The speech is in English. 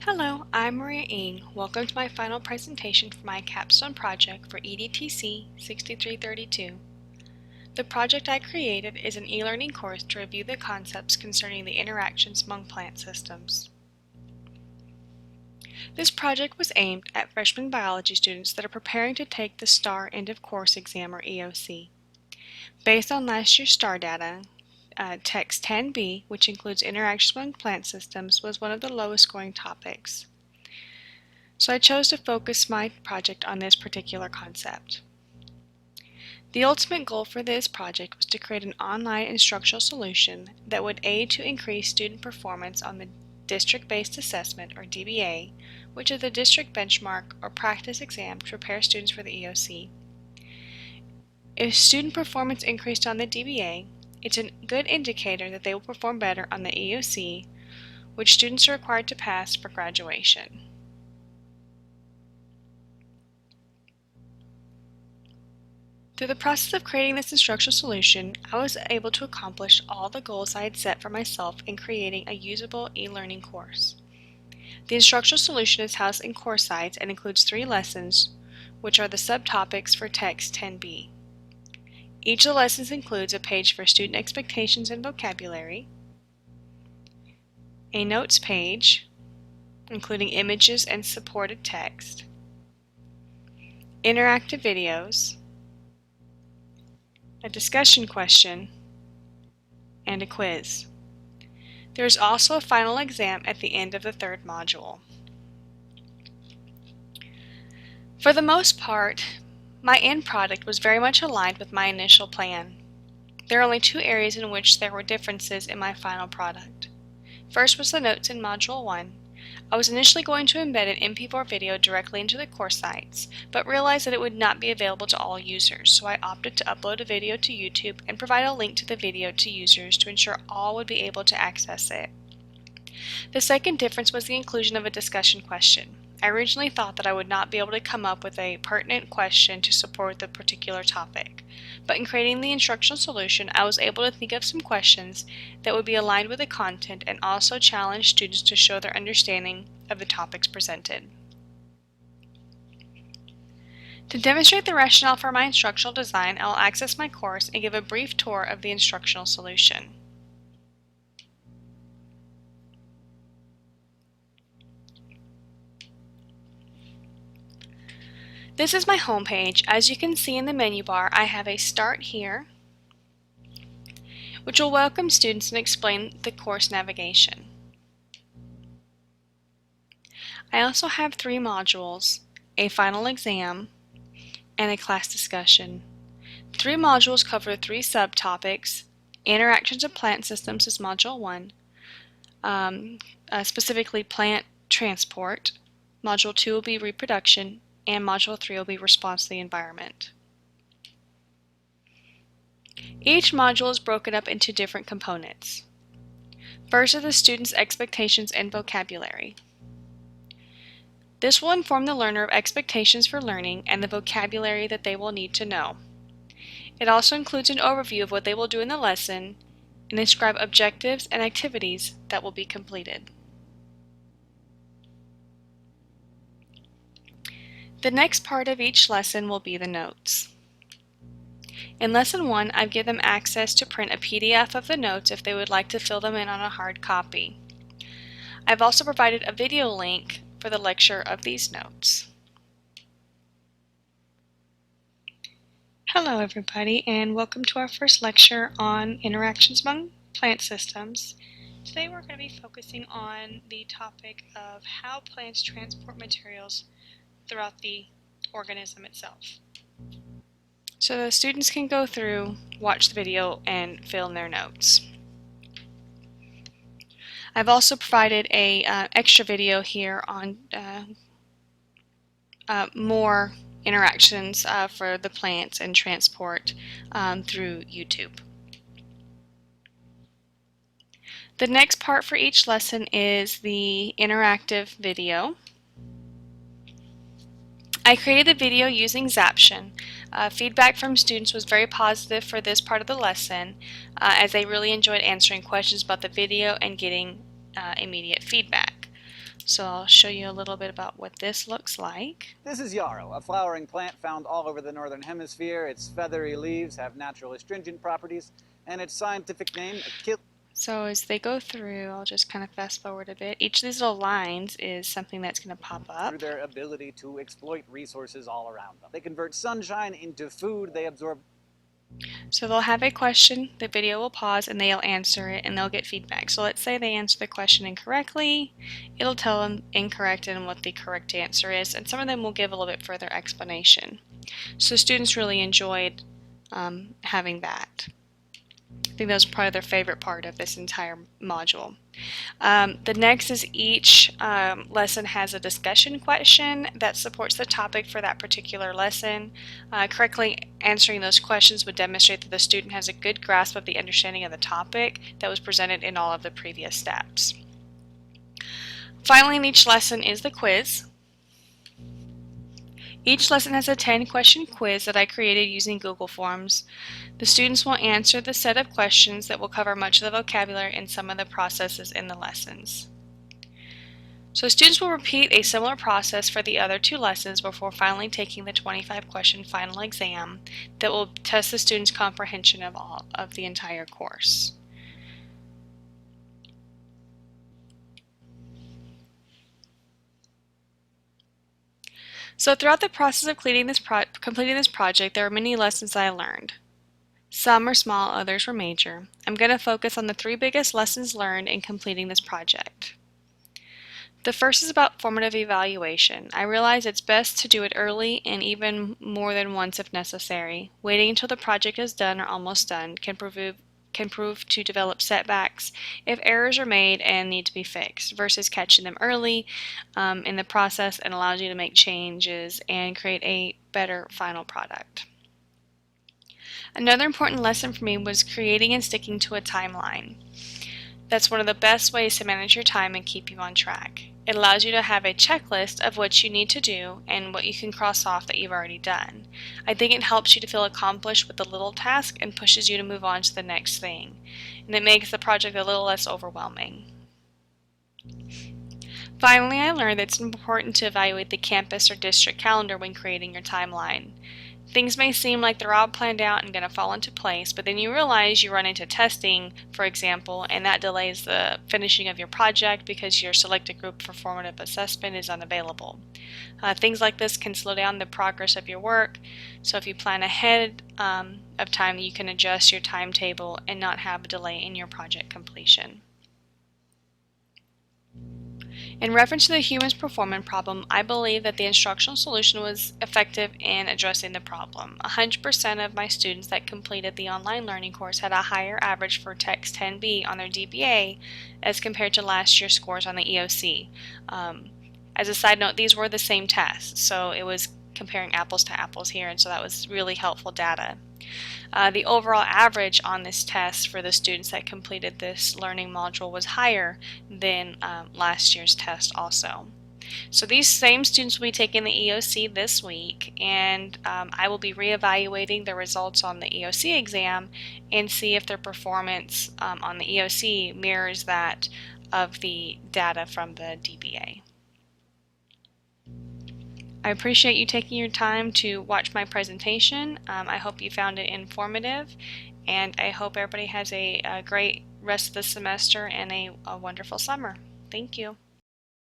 Hello, I'm Maria Ng. Welcome to my final presentation for my capstone project for EDTC 6332. The project I created is an e-learning course to review the concepts concerning the interactions among plant systems. This project was aimed at freshman biology students that are preparing to take the STAR End of Course exam or EOC. Based on last year's STAR data, Text 10B, which includes interactions among plant systems, was one of the lowest scoring topics. So I chose to focus my project on this particular concept. The ultimate goal for this project was to create an online instructional solution that would aid to increase student performance on the District-Based Assessment, or DBA, which is the district benchmark or practice exam to prepare students for the EOC. If student performance increased on the DBA, it's a good indicator that they will perform better on the EOC, which students are required to pass for graduation. Through the process of creating this instructional solution, I was able to accomplish all the goals I had set for myself in creating a usable e-learning course. The instructional solution is housed in course sites and includes 3 lessons, which are the subtopics for Text 10B. Each of the lessons includes a page for student expectations and vocabulary, a notes page, including images and supported text, interactive videos, a discussion question, and a quiz. There is also a final exam at the end of the 3rd module. For the most part, my end product was very much aligned with my initial plan. There are only 2 areas in which there were differences in my final product. First was the notes in Module 1. I was initially going to embed an MP4 video directly into the course sites, but realized that it would not be available to all users, so I opted to upload a video to YouTube and provide a link to the video to users to ensure all would be able to access it. The second difference was the inclusion of a discussion question. I originally thought that I would not be able to come up with a pertinent question to support the particular topic, but in creating the instructional solution, I was able to think of some questions that would be aligned with the content and also challenge students to show their understanding of the topics presented. To demonstrate the rationale for my instructional design, I will access my course and give a brief tour of the instructional solution. This is my home page. As you can see in the menu bar, I have a Start Here, which will welcome students and explain the course navigation. I also have 3 modules, a final exam, and a class discussion. 3 modules cover 3 subtopics. Interactions of plant systems is Module 1, specifically plant transport. Module 2 will be reproduction, and Module 3 will be response to the environment. Each module is broken up into different components. First are the student's expectations and vocabulary. This will inform the learner of expectations for learning and the vocabulary that they will need to know. It also includes an overview of what they will do in the lesson and describe objectives and activities that will be completed. The next part of each lesson will be the notes. In Lesson 1, I've given them access to print a PDF of the notes if they would like to fill them in on a hard copy. I've also provided a video link for the lecture of these notes. Hello everybody, and welcome to our first lecture on interactions among plant systems. Today we're going to be focusing on the topic of how plants transport materials throughout the organism itself. So the students can go through, watch the video, and fill in their notes. I've also provided a extra video here on more interactions for the plants and transport through YouTube. The next part for each lesson is the interactive video. I created the video using Zaption. Feedback from students was very positive for this part of the lesson, as they really enjoyed answering questions about the video and getting immediate feedback. So I'll show you a little bit about what this looks like. This is yarrow, a flowering plant found all over the northern hemisphere. Its feathery leaves have natural astringent properties, and its scientific name, So as they go through, I'll just kind of fast forward a bit. Each of these little lines is something that's going to pop up. Through their ability to exploit resources all around them. They convert sunshine into food, they absorb. So they'll have a question, the video will pause, and they'll answer it, and they'll get feedback. So let's say they answer the question incorrectly, it'll tell them incorrect and what the correct answer is, and some of them will give a little bit further explanation. So students really enjoyed having that. I think that was probably their favorite part of this entire module. The next is each lesson has a discussion question that supports the topic for that particular lesson. Correctly answering those questions would demonstrate that the student has a good grasp of the understanding of the topic that was presented in all of the previous steps. Finally, in each lesson is the quiz. Each lesson has a 10-question quiz that I created using Google Forms. The students will answer the set of questions that will cover much of the vocabulary and some of the processes in the lessons. So students will repeat a similar process for the other 2 lessons before finally taking the 25-question final exam that will test the students' comprehension of the entire course. So throughout the process of completing this project, there are many lessons I learned. Some are small, others were major. I'm going to focus on the 3 biggest lessons learned in completing this project. The first is about formative evaluation. I realize it's best to do it early and even more than once if necessary. Waiting until the project is done or almost done can prove to develop setbacks if errors are made and need to be fixed, versus catching them early in the process and allows you to make changes and create a better final product. Another important lesson for me was creating and sticking to a timeline. That's one of the best ways to manage your time and keep you on track. It allows you to have a checklist of what you need to do and what you can cross off that you've already done. I think it helps you to feel accomplished with the little task and pushes you to move on to the next thing. And it makes the project a little less overwhelming. Finally, I learned that it's important to evaluate the campus or district calendar when creating your timeline. Things may seem like they're all planned out and going to fall into place, but then you realize you run into testing, for example, and that delays the finishing of your project because your selected group for formative assessment is unavailable. Things like this can slow down the progress of your work, so if you plan ahead of time, you can adjust your timetable and not have a delay in your project completion. In reference to the humans performance problem, I believe that the instructional solution was effective in addressing the problem. 100% of my students that completed the online learning course had a higher average for Text 10B on their DBA as compared to last year's scores on the EOC. As a side note, these were the same tests, so it was comparing apples to apples here, and so that was really helpful data. The overall average on this test for the students that completed this learning module was higher than last year's test also. So these same students will be taking the EOC this week, and I will be reevaluating the results on the EOC exam and see if their performance on the EOC mirrors that of the data from the DBA. I appreciate you taking your time to watch my presentation. I hope you found it informative, and I hope everybody has a great rest of the semester and a wonderful summer. Thank you.